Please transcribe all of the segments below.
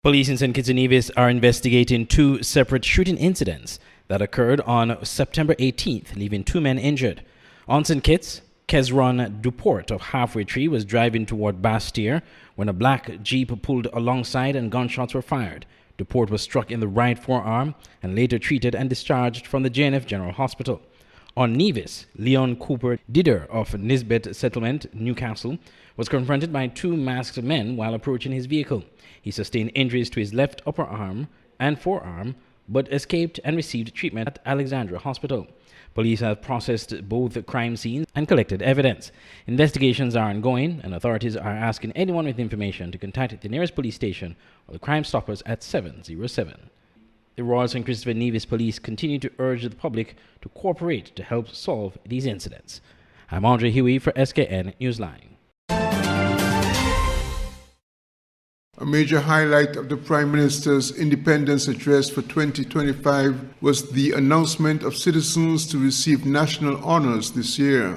Police in St. Kitts and Nevis are investigating two separate shooting incidents that occurred on September 18th, leaving two men injured. On St. Kitts, Kezron Duport of Halfway Tree was driving toward Bastyr when a black Jeep pulled alongside and gunshots were fired. Duport was struck in the right forearm and later treated and discharged from the JNF General Hospital. On Nevis, Leon Cooper Dider of Nisbet Settlement, Newcastle, was confronted by two masked men while approaching his vehicle. He sustained injuries to his left upper arm and forearm, but escaped and received treatment at Alexandra Hospital. Police have processed both crime scenes and collected evidence. Investigations are ongoing, and authorities are asking anyone with information to contact the nearest police station or the Crime Stoppers at 707. The Royal St. Christopher Nevis Police continue to urge the public to cooperate to help solve these incidents. I'm Andre Huey for SKN Newsline. A major highlight of the Prime Minister's Independence Address for 2025 was the announcement of citizens to receive national honors this year.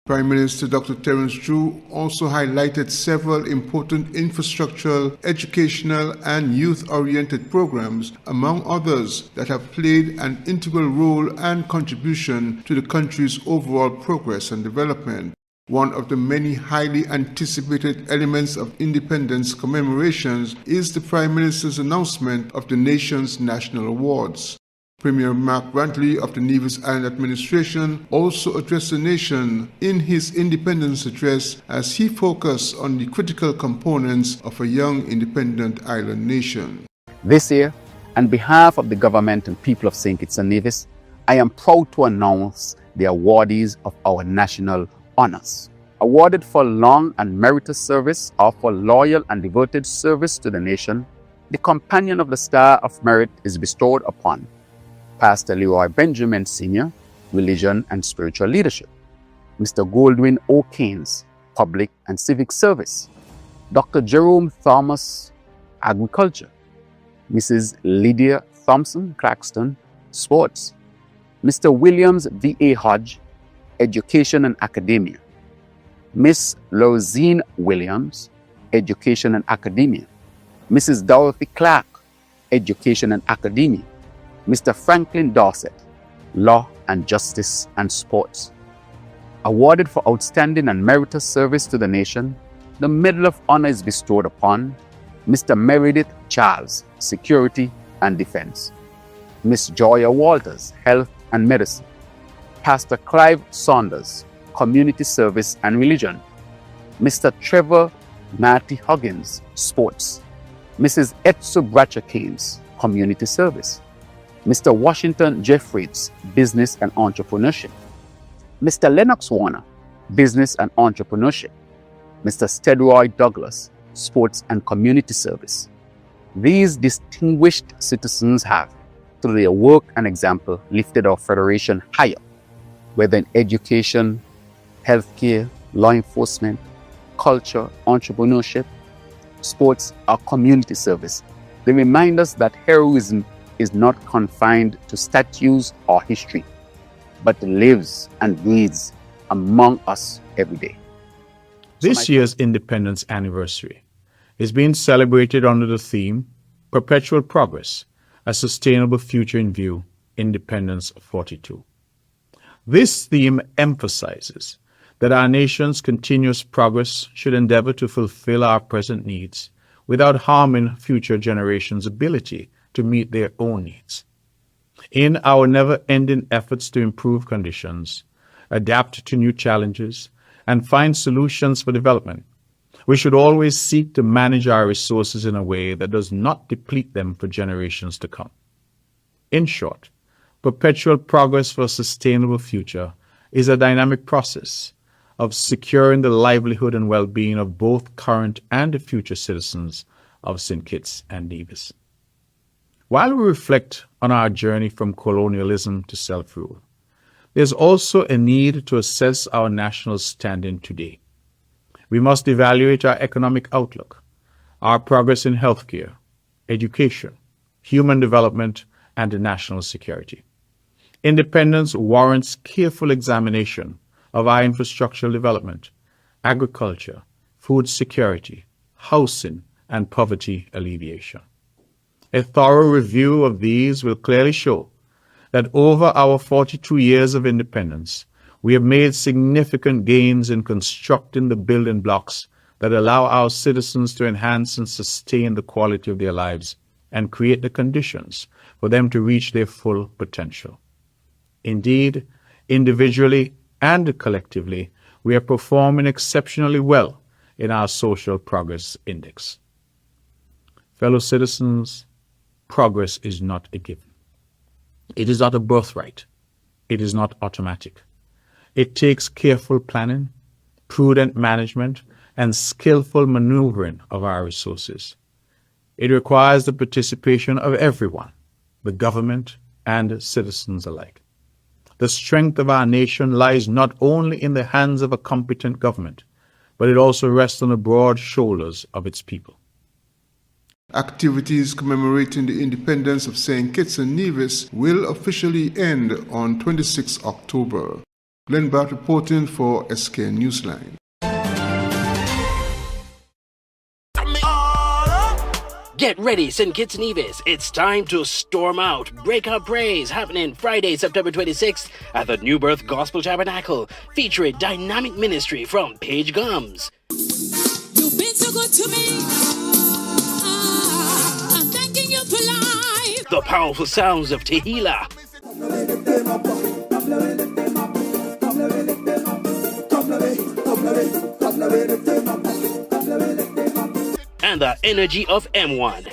Prime Minister Dr. Terence Drew also highlighted several important infrastructural, educational, and youth-oriented programs, among others, that have played an integral role and contribution to the country's overall progress and development. One of the many highly anticipated elements of independence commemorations is the Prime Minister's announcement of the nation's national awards. Premier Mark Brantley of the Nevis Island Administration also addressed the nation in his independence address as he focused on the critical components of a young independent island nation. This year, on behalf of the government and people of St. Kitts and Nevis, I am proud to announce the awardees of our national honors. Awarded for long and meritorious service or for loyal and devoted service to the nation, the Companion of the Star of Merit is bestowed upon Pastor Leroy Benjamin Sr., Religion and Spiritual Leadership; Mr. Goldwyn O. Keynes, Public and Civic Service; Dr. Jerome Thomas, Agriculture; Mrs. Lydia Thompson Claxton, Sports; Mr. Williams V.A. Hodge, Education and Academia; Miss Lozine Williams, Education and Academia; Mrs. Dorothy Clark, Education and Academia; Mr. Franklin Dorset, Law and Justice and Sports. Awarded for outstanding and meritorious service to the nation, the Medal of Honor is bestowed upon Mr. Meredith Charles, Security and Defense; Miss Joya Walters, Health and Medicine; Pastor Clive Saunders, Community Service and Religion; Mr. Trevor Marty Huggins, Sports; Mrs. Etsu Bracha Keynes, Community Service; Mr. Washington Jeffries, Business and Entrepreneurship; Mr. Lennox Warner, Business and Entrepreneurship; Mr. Stedroy Douglas, Sports and Community Service. These distinguished citizens have, through their work and example, lifted our Federation higher, whether in education, healthcare, law enforcement, culture, entrepreneurship, sports, or community service. They remind us that heroism is not confined to statues or history, but lives and breathes among us every day. This year's Independence Anniversary is being celebrated under the theme Perpetual Progress, a Sustainable Future in View, Independence 42. This theme emphasizes that our nation's continuous progress should endeavor to fulfill our present needs without harming future generations' ability to meet their own needs. In our never-ending efforts to improve conditions, adapt to new challenges, and find solutions for development, we should always seek to manage our resources in a way that does not deplete them for generations to come. In short, perpetual progress for a sustainable future is a dynamic process of securing the livelihood and well-being of both current and future citizens of St. Kitts and Nevis. While we reflect on our journey from colonialism to self-rule, there's also a need to assess our national standing today. We must evaluate our economic outlook, our progress in healthcare, education, human development, and national security. Independence warrants careful examination of our infrastructural development, agriculture, food security, housing, and poverty alleviation. A thorough review of these will clearly show that over our 42 years of independence, we have made significant gains in constructing the building blocks that allow our citizens to enhance and sustain the quality of their lives and create the conditions for them to reach their full potential. Indeed, individually and collectively, we are performing exceptionally well in our Social Progress Index. Fellow citizens, progress is not a given. It is not a birthright. It is not automatic. It takes careful planning, prudent management, and skillful maneuvering of our resources. It requires the participation of everyone, the government and citizens alike. The strength of our nation lies not only in the hands of a competent government, but it also rests on the broad shoulders of its people. Activities commemorating the independence of St. Kitts and Nevis will officially end on 26 October. Glenn Bart reporting for SKN Newsline. Get ready, St. Kitts Nevis. It's time to storm out. Break Out Praise happening Friday, September 26th at the New Birth Gospel Tabernacle, featuring dynamic ministry from Paige Gums. You've been so good to me. I'm thanking you for life. The powerful sounds of Tehillah. And the energy of M1.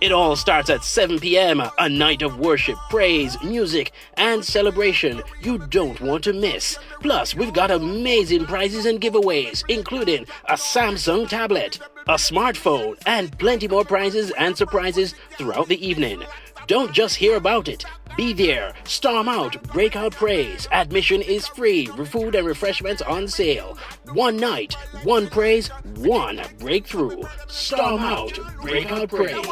It all starts at 7 p.m. A night of worship, praise, music, and celebration you don't want to miss. Plus, we've got amazing prizes and giveaways, including a Samsung tablet, a smartphone, and plenty more prizes and surprises throughout the evening. Don't just hear about it. Be there. Storm out. Break Out Praise. Admission is free. Food and refreshments on sale. One night, one praise, one breakthrough. Storm out. Break Out Praise.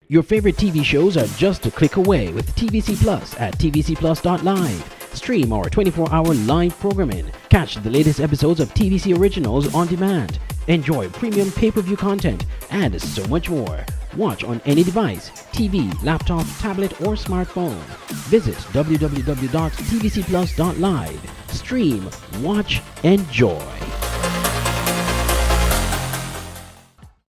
Your favorite TV shows are just a click away with TVC Plus at tvcplus.live. Stream our 24-hour live programming. Catch the latest episodes of TVC Originals on demand. Enjoy premium pay-per-view content and so much more. Watch on any device, TV, laptop, tablet, or smartphone. Visit www.tvcplus.live. Stream, watch, enjoy.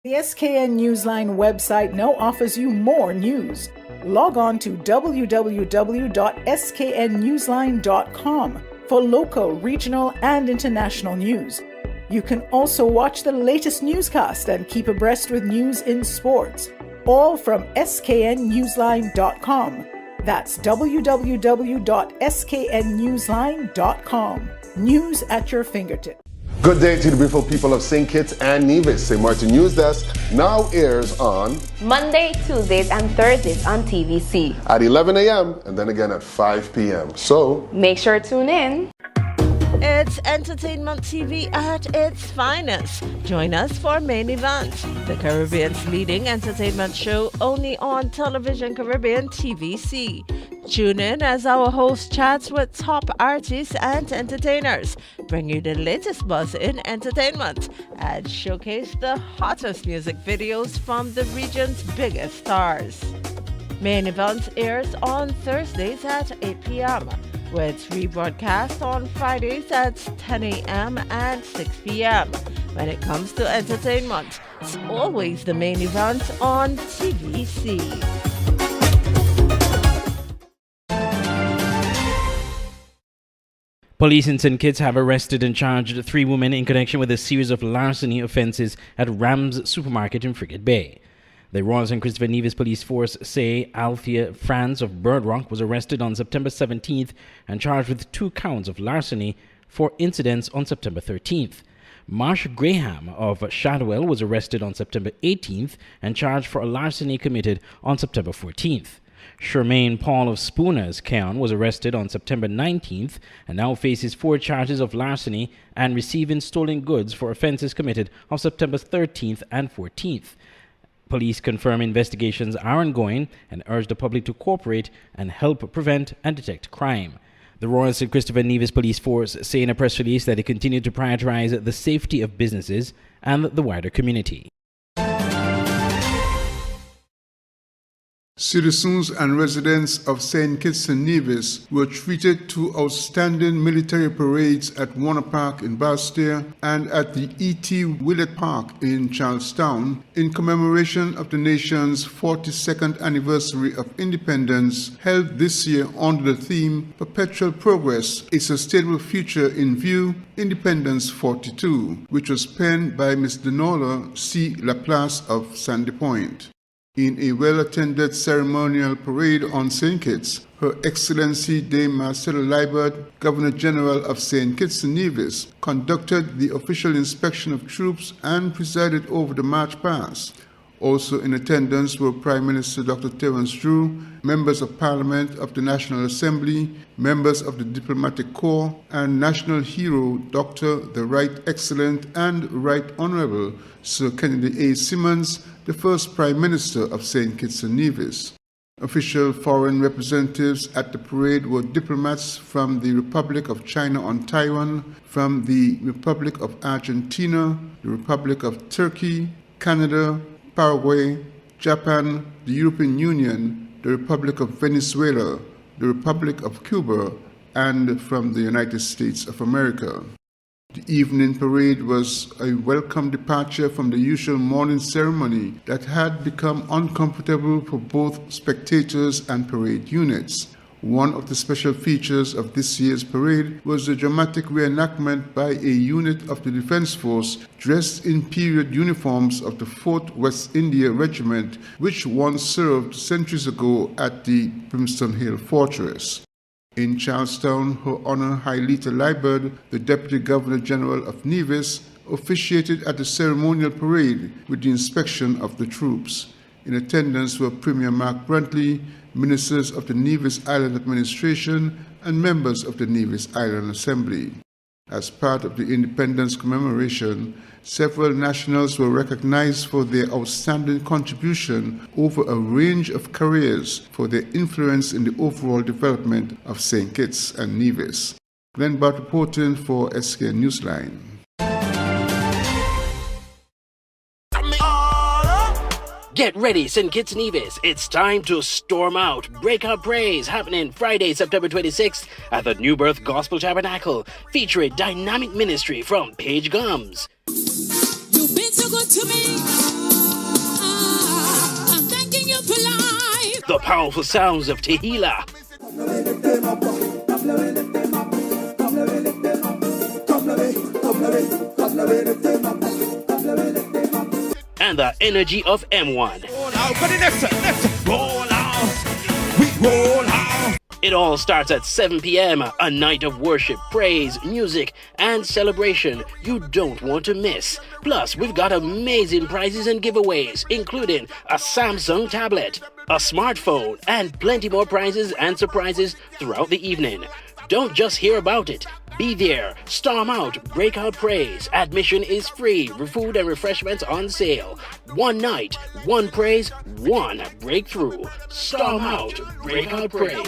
The SKN Newsline website now offers you more news. Log on to www.sknnewsline.com for local, regional, and international news. You can also watch the latest newscast and keep abreast with news in sports, all from sknnewsline.com. That's www.sknnewsline.com. News at your fingertips. Good day to the beautiful people of St. Kitts and Nevis. St. Martin News Desk now airs on Monday, Tuesdays, and Thursdays on TVC at 11 a.m. and then again at 5 p.m. So make sure to tune in. It's entertainment TV at its finest. Join us for Main Event, the Caribbean's leading entertainment show only on Television Caribbean TVC. Tune in as our host chats with top artists and entertainers, bring you the latest buzz in entertainment, and showcase the hottest music videos from the region's biggest stars. Main Event airs on Thursdays at 8 p.m. with rebroadcast on Fridays at 10 a.m. and 6 p.m. When it comes to entertainment, it's always the Main Event on TVC. Police in St. Kitts have arrested and charged 3 women in connection with a series of larceny offences at Rams Supermarket in Frigate Bay. The Royal St. Christopher Nevis Police Force say Althea Franz of Bird Rock was arrested on September 17th and charged with 2 counts of larceny for incidents on September 13th. Marsh Graham of Shadwell was arrested on September 18th and charged for a larceny committed on September 14th. Shermaine Paul of Spooner's Keon was arrested on September 19th and now faces 4 charges of larceny and receiving stolen goods for offences committed on September 13th and 14th. Police confirm investigations are ongoing and urge the public to cooperate and help prevent and detect crime. The Royal St. Christopher Nevis Police Force say in a press release that they continue to prioritize the safety of businesses and the wider community. Citizens and residents of St. Kitts and Nevis were treated to outstanding military parades at Warner Park in Bastia and at the E.T. Willett Park in Charlestown in commemoration of the nation's 42nd anniversary of independence, held this year under the theme Perpetual Progress, a Sustainable Future in View, Independence 42, which was penned by Ms. Denola C. Laplace of Sandy Point. In a well-attended ceremonial parade on St. Kitts, Her Excellency Dame Marcella Liebert, Governor-General of St. Kitts and Nevis, conducted the official inspection of troops and presided over the march past. Also in attendance were Prime Minister Dr. Terence Drew, members of Parliament of the National Assembly, members of the Diplomatic Corps, and national hero Dr. the Right Excellent and Right Honorable Sir Kennedy A. Simmons, the first Prime Minister of St. Kitts and Nevis. Official foreign representatives at the parade were diplomats from the Republic of China on Taiwan, from the Republic of Argentina, the Republic of Turkey, Canada, Paraguay, Japan, the European Union, the Republic of Venezuela, the Republic of Cuba, and from the United States of America. The evening parade was a welcome departure from the usual morning ceremony that had become uncomfortable for both spectators and parade units. One of the special features of this year's parade was the dramatic reenactment by a unit of the Defense Force dressed in period uniforms of the 4th West India Regiment, which once served centuries ago at the Brimstone Hill Fortress. In Charlestown, Her Honor Hailita Liebert, the Deputy Governor-General of Nevis, officiated at the ceremonial parade with the inspection of the troops. In attendance were Premier Mark Bruntley, ministers of the Nevis Island Administration, and members of the Nevis Island Assembly. As part of the independence commemoration, several nationals were recognized for their outstanding contribution over a range of careers for their influence in the overall development of St. Kitts and Nevis. Glenn Bart reporting for SKN Newsline. Get ready, St. Kitts Nevis. It's time to storm out. Break Out Praise, happening Friday, September 26th at the New Birth Gospel Tabernacle, featuring dynamic ministry from Paige Gums. You've been so good to me. I'm thanking you for life. The powerful sounds of Tehillah. And the energy of M1. It all starts at 7 p.m. A night of worship, praise, music, and celebration you don't want to miss. Plus, we've got amazing prizes and giveaways, including a Samsung tablet, a smartphone, and plenty more prizes and surprises throughout the evening. Don't just hear about it. Be there. Storm out. Breakout Praise. Admission is free. Food and refreshments on sale. One night, one praise, one breakthrough. Storm out. Breakout Praise.